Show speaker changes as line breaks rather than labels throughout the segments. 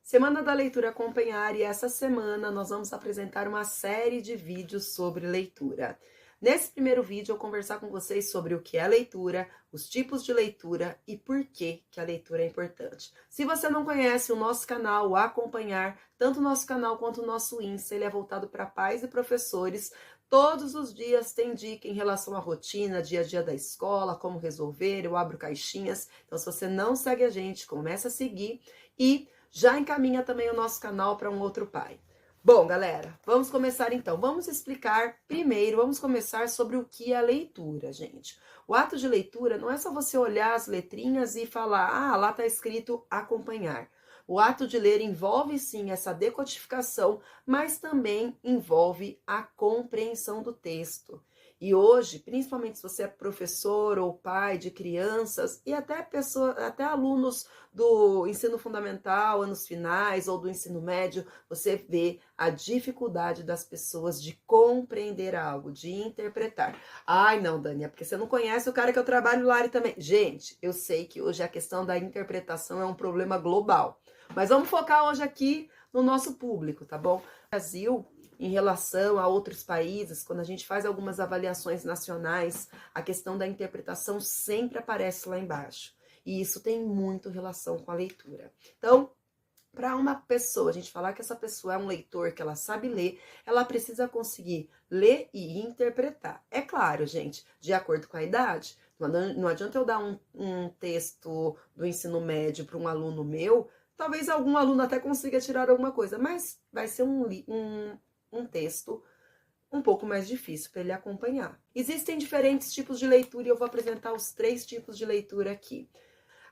Semana da Leitura Acompanhar, e essa semana nós vamos apresentar uma série de vídeos sobre leitura. Nesse primeiro vídeo eu vou conversar com vocês sobre o que é leitura, os tipos de leitura e por que a leitura é importante. Se você não conhece o nosso canal, o Acompanhar, tanto o nosso canal quanto o nosso Insta, ele é voltado para pais e professores. Todos os dias tem dica em relação à rotina, dia a dia da escola, como resolver, eu abro caixinhas. Então se você não segue a gente, começa a seguir e já encaminha também o nosso canal para um outro pai. Bom, galera, vamos começar então. Vamos explicar primeiro, vamos começar sobre o que é a leitura, gente. O ato de leitura não é só você olhar as letrinhas e falar, ah, lá está escrito acompanhar. O ato de ler envolve sim essa decodificação, mas também envolve a compreensão do texto. E hoje, principalmente se você é professor ou pai de crianças e até alunos do ensino fundamental, anos finais ou do ensino médio, você vê a dificuldade das pessoas de compreender algo, de interpretar. Ai, não, Dani, é porque você não conhece o cara que eu trabalho lá também. Gente, eu sei que hoje a questão da interpretação é um problema global, mas vamos focar hoje aqui no nosso público, tá bom? Brasil, em relação a outros países, quando a gente faz algumas avaliações nacionais, a questão da interpretação sempre aparece lá embaixo. E isso tem muito relação com a leitura. Então, para uma pessoa, a gente falar que essa pessoa é um leitor, que ela sabe ler, ela precisa conseguir ler e interpretar. É claro, gente, de acordo com a idade. Não adianta eu dar um texto do ensino médio para um aluno meu, talvez algum aluno até consiga tirar alguma coisa, mas vai ser um texto um pouco mais difícil para ele acompanhar. Existem diferentes tipos de leitura e eu vou apresentar os 3 tipos de leitura aqui.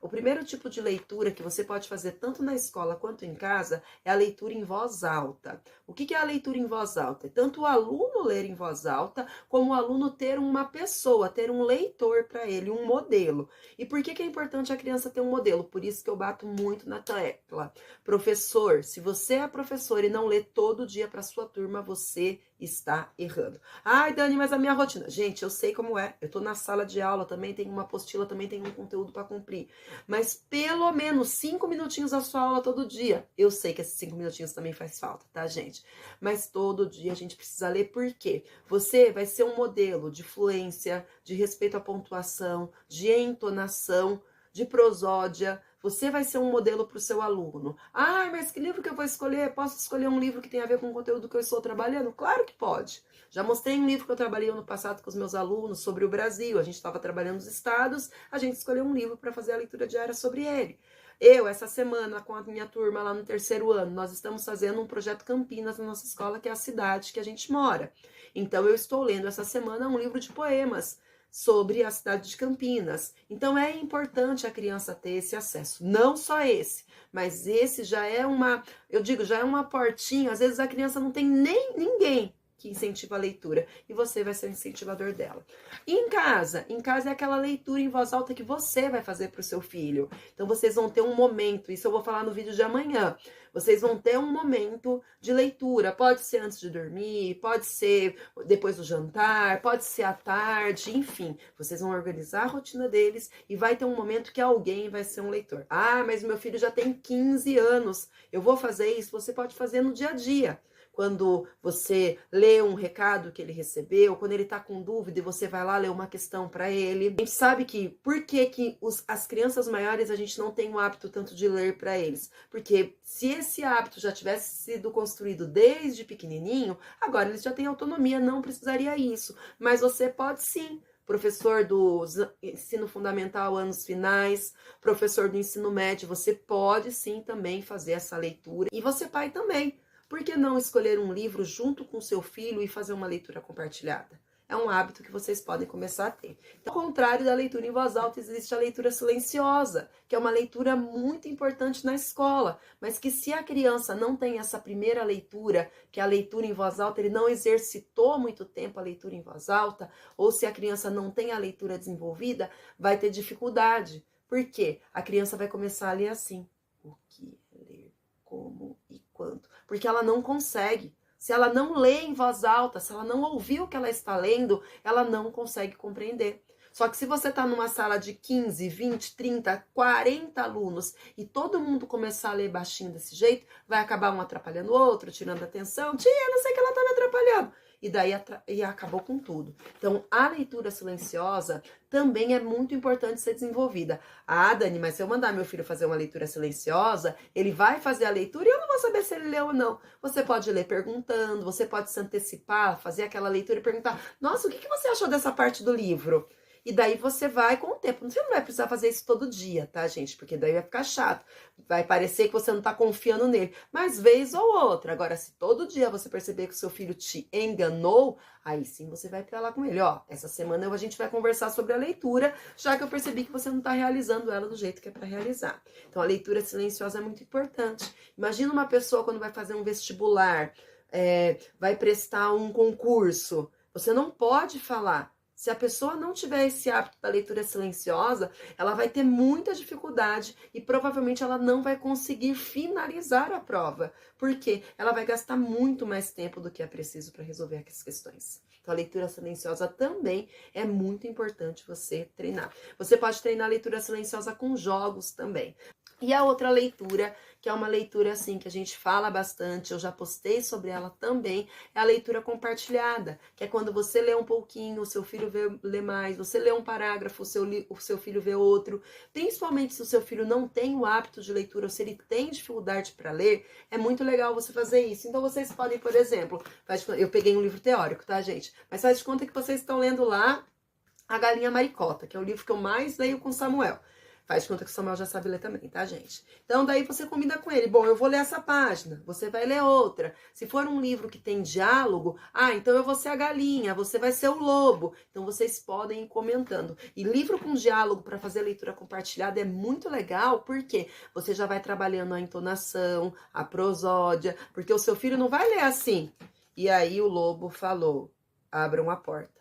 O primeiro tipo de leitura que você pode fazer tanto na escola quanto em casa é a leitura em voz alta. O que é a leitura em voz alta? É tanto o aluno ler em voz alta, como o aluno ter uma pessoa, ter um leitor para ele, um modelo. E por que é importante a criança ter um modelo? Por isso que eu bato muito na tecla. Professor, se você é professor e não lê todo dia para sua turma, você está errando. Ai, Dani, mas a minha rotina... Gente, eu sei como é. Eu tô na sala de aula, também tenho uma apostila, também tenho um conteúdo para cumprir. Mas pelo menos 5 minutinhos da sua aula todo dia. Eu sei que esses 5 minutinhos também faz falta, tá, gente? Mas todo dia a gente precisa ler, por quê? Você vai ser um modelo de fluência, de respeito à pontuação, de entonação, de prosódia. Você vai ser um modelo para o seu aluno. Ah, mas que livro que eu vou escolher? Posso escolher um livro que tem a ver com o conteúdo que eu estou trabalhando? Claro que pode. Já mostrei um livro que eu trabalhei ano passado com os meus alunos sobre o Brasil. A gente estava trabalhando os estados, a gente escolheu um livro para fazer a leitura diária sobre ele. Eu, essa semana, com a minha turma lá no 3º ano, nós estamos fazendo um projeto Campinas na nossa escola, que é a cidade que a gente mora. Então, eu estou lendo essa semana um livro de poemas sobre a cidade de Campinas. Então é importante a criança ter esse acesso, não só esse, mas esse já é já é uma portinha, às vezes a criança não tem nem ninguém que incentiva a leitura, e você vai ser o incentivador dela. E em casa é aquela leitura em voz alta que você vai fazer para o seu filho. Então vocês vão ter um momento, isso eu vou falar no vídeo de amanhã, vocês vão ter um momento de leitura, pode ser antes de dormir, pode ser depois do jantar, pode ser à tarde, enfim, vocês vão organizar a rotina deles e vai ter um momento que alguém vai ser um leitor. Ah, mas meu filho já tem 15 anos, eu vou fazer isso? Você pode fazer no dia a dia. Quando você lê um recado que ele recebeu, quando ele está com dúvida e você vai lá ler uma questão para ele. A gente sabe que por que as crianças maiores a gente não tem o hábito tanto de ler para eles? Porque se esse hábito já tivesse sido construído desde pequenininho, agora eles já têm autonomia, não precisaria isso. Mas você pode sim. Professor do ensino fundamental, anos finais, professor do ensino médio, você pode sim também fazer essa leitura. E você pai também. Por que não escolher um livro junto com seu filho e fazer uma leitura compartilhada? É um hábito que vocês podem começar a ter. Então, ao contrário da leitura em voz alta, existe a leitura silenciosa, que é uma leitura muito importante na escola, mas que se a criança não tem essa primeira leitura, que é a leitura em voz alta, ele não exercitou muito tempo a leitura em voz alta, ou se a criança não tem a leitura desenvolvida, vai ter dificuldade. Por quê? A criança vai começar a ler assim. O que ler? Como e quanto? Porque ela não consegue. Se ela não lê em voz alta, se ela não ouviu o que ela está lendo, ela não consegue compreender. Só que se você tá numa sala de 15, 20, 30, 40 alunos e todo mundo começar a ler baixinho desse jeito, vai acabar um atrapalhando o outro, tirando a atenção. Tia, não sei que ela tá me atrapalhando. E daí acabou com tudo. Então, a leitura silenciosa também é muito importante ser desenvolvida. Ah, Dani, mas se eu mandar meu filho fazer uma leitura silenciosa, ele vai fazer a leitura e eu não vou saber se ele leu ou não. Você pode ler perguntando, você pode se antecipar, fazer aquela leitura e perguntar: nossa, o que você achou dessa parte do livro? E daí você vai com o tempo. Você não vai precisar fazer isso todo dia, tá, gente? Porque daí vai ficar chato. Vai parecer que você não tá confiando nele. Mas vez ou outra. Agora, se todo dia você perceber que o seu filho te enganou, aí sim você vai pra lá com ele. Ó, essa semana a gente vai conversar sobre a leitura, já que eu percebi que você não tá realizando ela do jeito que é pra realizar. Então, a leitura silenciosa é muito importante. Imagina uma pessoa quando vai fazer um vestibular, vai prestar um concurso. Você não pode falar. Se a pessoa não tiver esse hábito da leitura silenciosa, ela vai ter muita dificuldade e provavelmente ela não vai conseguir finalizar a prova, porque ela vai gastar muito mais tempo do que é preciso para resolver as questões. Então, a leitura silenciosa também é muito importante você treinar. Você pode treinar a leitura silenciosa com jogos também. E a outra leitura, que é uma leitura assim que a gente fala bastante, eu já postei sobre ela também, é a leitura compartilhada, que é quando você lê um pouquinho, o seu filho lê mais, você lê um parágrafo, o seu filho vê outro. Principalmente se o seu filho não tem o hábito de leitura ou se ele tem dificuldade para ler, é muito legal você fazer isso. Então vocês podem, por exemplo, eu peguei um livro teórico, tá, gente? Mas faz de conta que vocês estão lendo lá A Galinha Maricota, que é o livro que eu mais leio com Samuel. Faz de conta que o Samuel já sabe ler também, tá, gente? Então, daí você combina com ele. Bom, eu vou ler essa página, você vai ler outra. Se for um livro que tem diálogo, então eu vou ser a galinha, você vai ser o lobo. Então, vocês podem ir comentando. E livro com diálogo para fazer leitura compartilhada é muito legal, porque você já vai trabalhando a entonação, a prosódia, porque o seu filho não vai ler assim. E aí o lobo falou, abram a porta.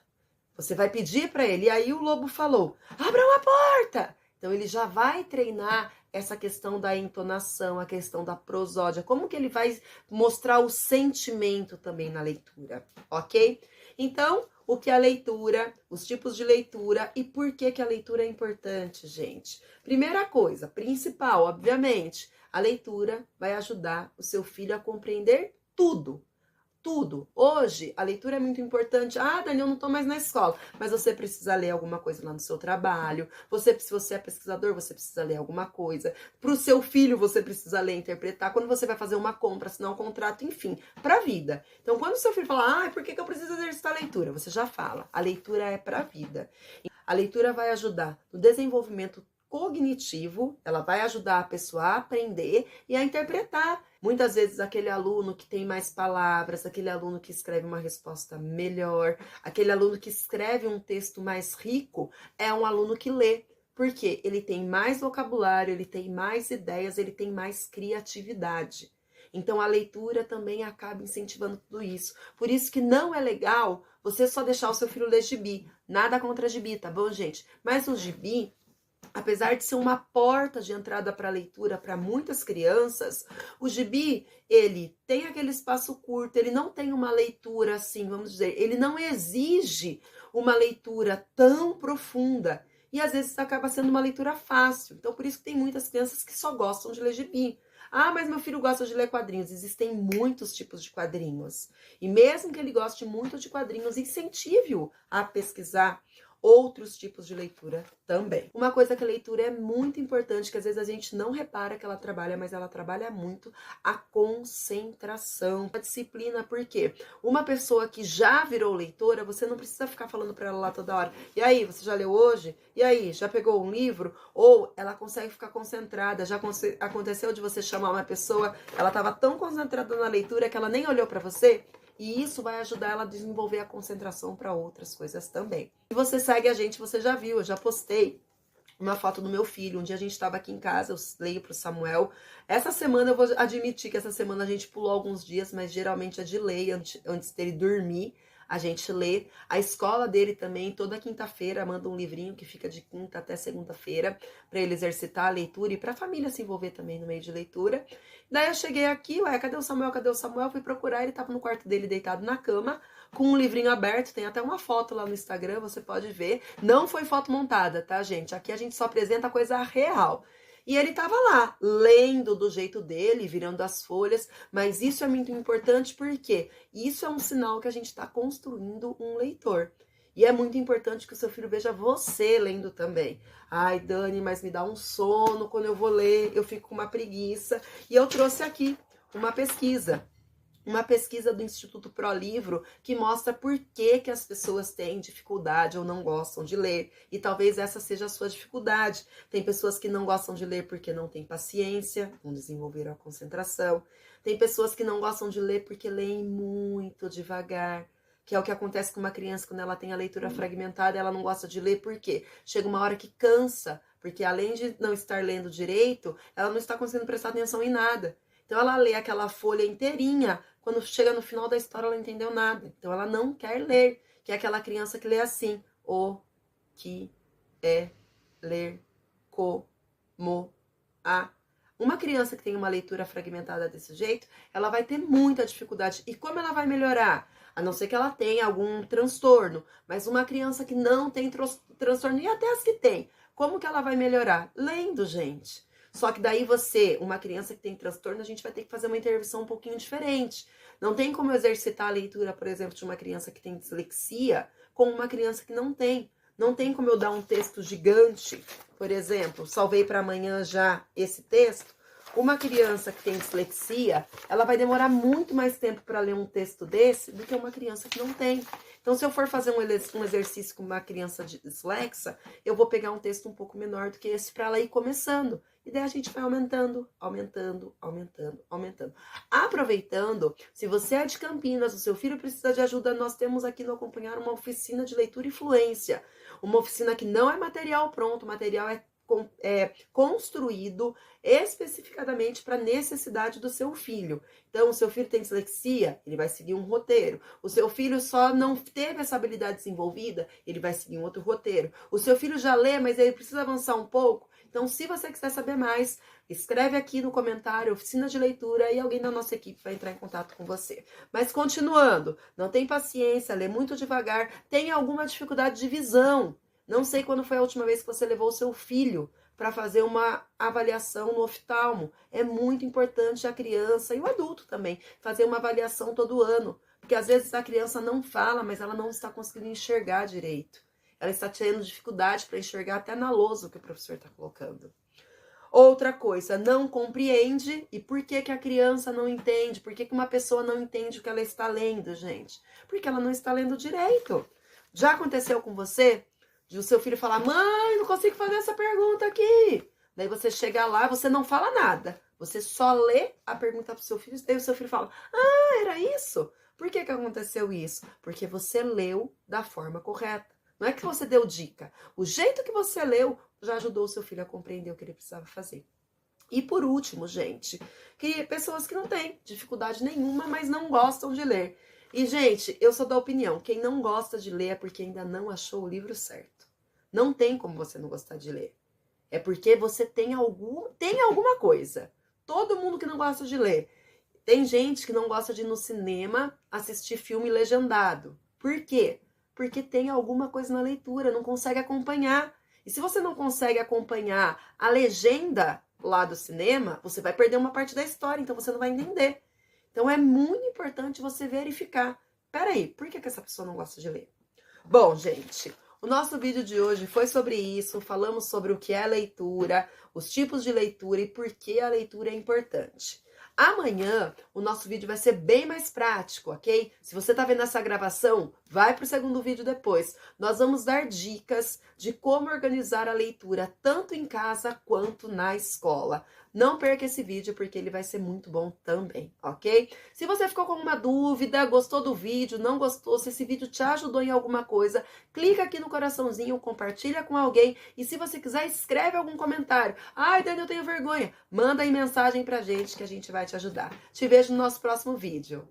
Você vai pedir para ele, e aí o lobo falou, abram a porta! Então, ele já vai treinar essa questão da entonação, a questão da prosódia, como que ele vai mostrar o sentimento também na leitura, ok? Então, o que é a leitura, os tipos de leitura e por que a leitura é importante, gente? Primeira coisa, principal, obviamente, a leitura vai ajudar o seu filho a compreender tudo. Tudo. Hoje, a leitura é muito importante. Ah, Dani, eu não tô mais na escola. Mas você precisa ler alguma coisa lá no seu trabalho. Se você é pesquisador, você precisa ler alguma coisa. Pro seu filho, você precisa ler e interpretar. Quando você vai fazer uma compra, assinar um contrato, enfim, pra vida. Então, quando o seu filho fala, por que eu preciso exercitar a leitura? Você já fala. A leitura é pra vida. A leitura vai ajudar no desenvolvimento cognitivo, ela vai ajudar a pessoa a aprender e a interpretar. Muitas vezes aquele aluno que tem mais palavras, aquele aluno que escreve uma resposta melhor, aquele aluno que escreve um texto mais rico, é um aluno que lê. Porque ele tem mais vocabulário, ele tem mais ideias, ele tem mais criatividade. Então a leitura também acaba incentivando tudo isso. Por isso que não é legal você só deixar o seu filho ler gibi. Nada contra gibi, tá bom, gente? Mas o gibi, apesar de ser uma porta de entrada para a leitura para muitas crianças, o gibi, ele tem aquele espaço curto, ele não tem uma leitura assim, vamos dizer, ele não exige uma leitura tão profunda. E às vezes acaba sendo uma leitura fácil. Então, por isso que tem muitas crianças que só gostam de ler gibi. Ah, mas meu filho gosta de ler quadrinhos. Existem muitos tipos de quadrinhos. E mesmo que ele goste muito de quadrinhos, incentive-o a pesquisar outros tipos de leitura também. Uma coisa que a leitura é muito importante, que às vezes a gente não repara que ela trabalha, mas ela trabalha muito, a concentração, a disciplina, porque uma pessoa que já virou leitora, você não precisa ficar falando para ela lá toda hora, e aí, você já leu hoje? E aí, já pegou um livro? Ou ela consegue ficar concentrada, já aconteceu de você chamar uma pessoa, ela estava tão concentrada na leitura que ela nem olhou para você? E isso vai ajudar ela a desenvolver a concentração para outras coisas também. Se você segue a gente, você já viu, eu já postei uma foto do meu filho. Um dia a gente estava aqui em casa, eu leio pro Samuel. Essa semana, eu vou admitir que essa semana a gente pulou alguns dias, mas geralmente é de lei antes dele dormir. a gente lê. A escola dele também, toda quinta-feira, manda um livrinho que fica de quinta até segunda-feira para ele exercitar a leitura e para a família se envolver também no meio de leitura. Daí eu cheguei aqui, ué, cadê o Samuel? Cadê o Samuel? Fui procurar, ele estava no quarto dele deitado na cama, com um livrinho aberto, tem até uma foto lá no Instagram, você pode ver. Não foi foto montada, tá, gente? Aqui a gente só apresenta a coisa real. E ele estava lá, lendo do jeito dele, virando as folhas, mas isso é muito importante porque isso é um sinal que a gente está construindo um leitor. E é muito importante que o seu filho veja você lendo também. Ai, Dani, mas me dá um sono quando eu vou ler, eu fico com uma preguiça. E eu trouxe aqui uma pesquisa do Instituto ProLivro que mostra por que as pessoas têm dificuldade ou não gostam de ler. E talvez essa seja a sua dificuldade. Tem pessoas que não gostam de ler porque não têm paciência, não desenvolveram a concentração. Tem pessoas que não gostam de ler porque leem muito devagar, que é o que acontece com uma criança quando ela tem a leitura fragmentada, ela não gosta de ler, por quê? Chega uma hora que cansa, porque além de não estar lendo direito, ela não está conseguindo prestar atenção em nada. Então ela lê aquela folha inteirinha, quando chega no final da história ela não entendeu nada. Então ela não quer ler, que é aquela criança que lê assim: o que é ler como a. Uma criança que tem uma leitura fragmentada desse jeito, ela vai ter muita dificuldade. E como ela vai melhorar? A não ser que ela tenha algum transtorno. Mas uma criança que não tem transtorno, e até as que tem, como que ela vai melhorar? Lendo, gente. Só que daí você, uma criança que tem transtorno, a gente vai ter que fazer uma intervenção um pouquinho diferente. Não tem como exercitar a leitura, por exemplo, de uma criança que tem dislexia com uma criança que não tem. Não tem como eu dar um texto gigante, por exemplo, salvei para amanhã já esse texto. Uma criança que tem dislexia, ela vai demorar muito mais tempo para ler um texto desse do que uma criança que não tem. Então, se eu for fazer um exercício com uma criança dislexa, eu vou pegar um texto um pouco menor do que esse para ela ir começando. E daí a gente vai aumentando. Aproveitando, se você é de Campinas, o seu filho precisa de ajuda, nós temos aqui no Acompanhar uma oficina de leitura e fluência. Uma oficina que não é material pronto, o material é construído especificadamente para a necessidade do seu filho. Então, o seu filho tem dislexia, ele vai seguir um roteiro. O seu filho só não teve essa habilidade desenvolvida, ele vai seguir um outro roteiro. O seu filho já lê, mas ele precisa avançar um pouco. Então, se você quiser saber mais, escreve aqui no comentário, oficina de leitura, e alguém da nossa equipe vai entrar em contato com você. Mas continuando, não tem paciência, lê muito devagar, tem alguma dificuldade de visão. Não sei quando foi a última vez que você levou o seu filho para fazer uma avaliação no oftalmo. É muito importante a criança e o adulto também fazer uma avaliação todo ano. Porque às vezes a criança não fala, mas ela não está conseguindo enxergar direito. Ela está tendo dificuldade para enxergar até na lousa que o professor está colocando. Outra coisa, não compreende. E por que a criança não entende? Por que uma pessoa não entende o que ela está lendo, gente? Porque ela não está lendo direito. Já aconteceu com você? De o seu filho falar: mãe, não consigo fazer essa pergunta aqui. Daí você chega lá, você não fala nada. Você só lê a pergunta pro seu filho, daí o seu filho fala: ah, era isso? Por que aconteceu isso? Porque você leu da forma correta. Não é que você deu dica. O jeito que você leu já ajudou o seu filho a compreender o que ele precisava fazer. E por último, gente, que pessoas que não têm dificuldade nenhuma, mas não gostam de ler. E, gente, eu sou da opinião, quem não gosta de ler é porque ainda não achou o livro certo. Não tem como você não gostar de ler. É porque você tem alguma coisa. Todo mundo que não gosta de ler. Tem gente que não gosta de ir no cinema assistir filme legendado. Por quê? Porque tem alguma coisa na leitura, não consegue acompanhar. E se você não consegue acompanhar a legenda lá do cinema, você vai perder uma parte da história, então você não vai entender. Então é muito importante você verificar. Peraí, por que essa pessoa não gosta de ler? Bom, gente, o nosso vídeo de hoje foi sobre isso. Falamos sobre o que é leitura, os tipos de leitura e por que a leitura é importante. Amanhã, o nosso vídeo vai ser bem mais prático, ok? Se você tá vendo essa gravação, vai pro segundo vídeo depois. Nós vamos dar dicas de como organizar a leitura, tanto em casa quanto na escola. Não perca esse vídeo, porque ele vai ser muito bom também, ok? Se você ficou com alguma dúvida, gostou do vídeo, não gostou, se esse vídeo te ajudou em alguma coisa, clica aqui no coraçãozinho, compartilha com alguém. E se você quiser, escreve algum comentário. Ai, Dani, eu tenho vergonha. Manda aí mensagem pra gente que a gente vai te ajudar. Te vejo no nosso próximo vídeo.